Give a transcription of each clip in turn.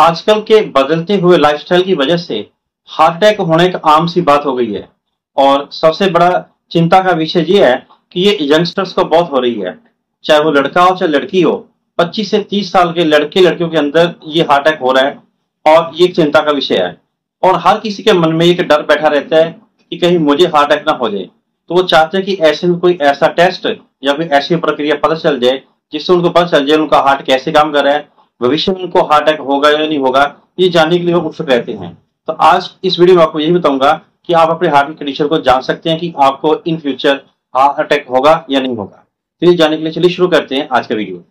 आजकल के बदलते हुए लाइफस्टाइल की वजह से हार्ट अटैक होने एक आम सी बात हो गई है। और सबसे बड़ा चिंता का विषय ये है कि ये यंगस्टर्स को बहुत हो रही है, चाहे वो लड़का हो चाहे लड़की हो। 25 से 30 साल के लड़के लड़कियों के अंदर ये हार्ट अटैक हो रहा है और ये एक चिंता का विषय है। और हर किसी के मन में एक डर बैठा रहता है कि कहीं मुझे हार्ट अटैक ना हो जाए। तो वो चाहते हैं कि ऐसे में कोई ऐसा टेस्ट या कोई ऐसी प्रक्रिया पता चल जाए जिससे उनको पता चल जाए उनका हार्ट कैसे काम कर रहा है, भविष्य में उनको हार्ट अटैक होगा या नहीं होगा, ये जानने के लिए वो उत्सुक रहते हैं। तो आज इस वीडियो में आपको यही बताऊंगा कि आप अपने हार्ट की कंडीशन को जान सकते हैं कि आपको इन फ्यूचर हार्ट अटैक होगा या नहीं होगा। तो ये जानने के लिए चलिए शुरू करते हैं आज का वीडियो।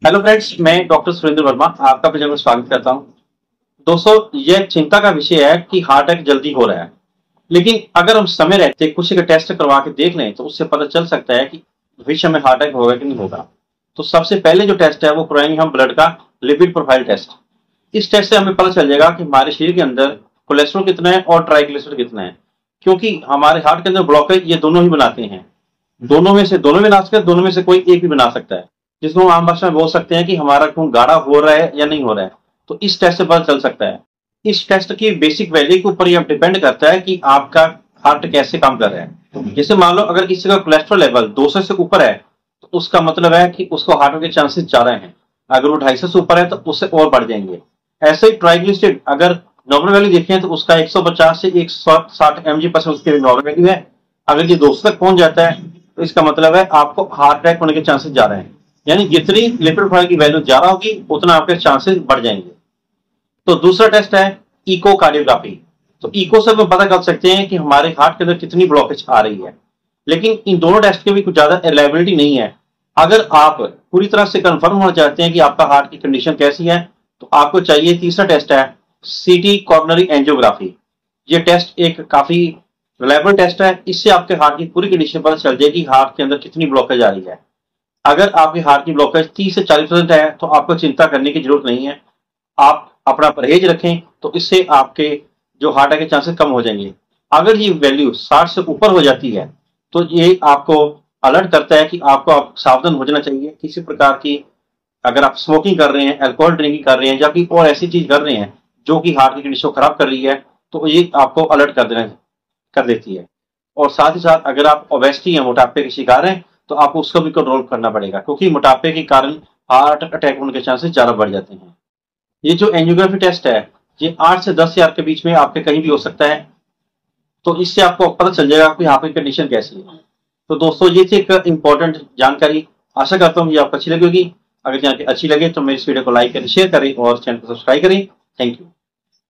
हेलो फ्रेंड्स, मैं डॉक्टर सुरेंद्र वर्मा आपका अपने चैनल में स्वागत करता हूं। दोस्तों, यह चिंता का विषय है कि हार्ट अटैक जल्दी हो रहा है, लेकिन अगर हम समय रहते कुछ एक टेस्ट करवा के देख लें तो उससे पता चल सकता है कि भविष्य में हार्ट अटैक होगा कि नहीं होगा। तो सबसे पहले जो टेस्ट है वो कराएंगे हम ब्लड का लिपिड प्रोफाइल टेस्ट। इस टेस्ट से हमें पता चल जाएगा कि हमारे शरीर के अंदर कोलेस्ट्रॉल कितना है और ट्राइग्लिसराइड कितना है, क्योंकि हमारे हार्ट के अंदर ब्लॉकेज ये दोनों ही बनाते हैं। दोनों में बना सकते हैं, दोनों में से कोई एक भी बना सकता है, जिसको हम आम भाषा में बोल सकते हैं कि हमारा खून गाढ़ा हो रहा है या नहीं हो रहा है। तो इस टेस्ट से पता चल सकता है। इस टेस्ट की बेसिक वैल्यू के ऊपर यह डिपेंड करता है कि आपका हार्ट कैसे काम कर रहा है। जैसे मान लो अगर किसी का कोलेस्ट्रॉल लेवल 200 से ऊपर है तो उसका मतलब है कि उसको हार्ट के चांसेस ज्यादा हैं। अगर वो 250 से ऊपर है तो उससे और बढ़ जाएंगे। ऐसे ही ट्राइग्लिसराइड अगर नॉर्मल वैल्यू देखें तो उसका 150 से 160 mg पर उसकी नॉर्मल वैल्यू है। अगर ये 200 तक पहुंच जाता है तो इसका मतलब है आपको हार्ट अटैक होने के चांसेस ज्यादा हैं। यानी जितनी लिपिड प्रोफाइल की वैल्यू ज्यादा होगी उतना आपके चांसेस बढ़ जाएंगे। तो दूसरा टेस्ट है इकोकार्डियोग्राफी। तो इको से हम पता कर सकते हैं कि हमारे हार्ट के अंदर कितनी ब्लॉकेज आ रही है, लेकिन इन दोनों टेस्ट के भी कुछ ज्यादा रिलायबिलिटी नहीं है। अगर आप पूरी तरह से कंफर्म होना चाहते हैं कि आपका हार्ट की कंडीशन कैसी है तो आपको चाहिए तीसरा टेस्ट है सीटी कॉरोनरी एंजियोग्राफी। ये टेस्ट एक काफी रिलायबल टेस्ट है। इससे आपके हार्ट की पूरी कंडीशन पता चल जाएगी हार्ट के अंदर कितनी ब्लॉकेज आ रही है। अगर आपके हार्ट की ब्लॉकेज 30 से 40% है तो आपको चिंता करने की जरूरत नहीं है। आप अपना परहेज रखें तो इससे आपके जो हार्ट अटैक के चांसेस कम हो जाएंगे। अगर ये वैल्यू 60 से ऊपर हो जाती है तो ये आपको अलर्ट करता है कि आपको आप सावधान हो जाना चाहिए। किसी प्रकार की अगर आप स्मोकिंग कर रहे हैं, अल्कोहल ड्रिंकिंग कर रहे हैं या कोई और ऐसी चीज कर रहे हैं जो कि हार्ट की कंडीशन को खराब कर रही है तो ये आपको अलर्ट कर देती है। और साथ ही साथ अगर आप ओबेसिटी या मोटापे के शिकार हैं तो आपको उसको भी कंट्रोल करना पड़ेगा, क्योंकि मोटापे के कारण हार्ट अटैक होने के चांसेस ज्यादा बढ़ जाते हैं। ये जो एंजियोग्राफी टेस्ट है ये 8 से 10,000 के बीच में आपके कहीं भी हो सकता है। तो इससे आपको पता चल जाएगा कि आपकी कंडीशन कैसी है। तो दोस्तों, ये थी एक इंपॉर्टेंट जानकारी। आशा करता हूँ ये आपको अच्छी लगेगी। अगर जानकारी अच्छी लगे तो मेरे इस वीडियो को लाइक करें, शेयर करें और चैनल को सब्सक्राइब करें। Thank you.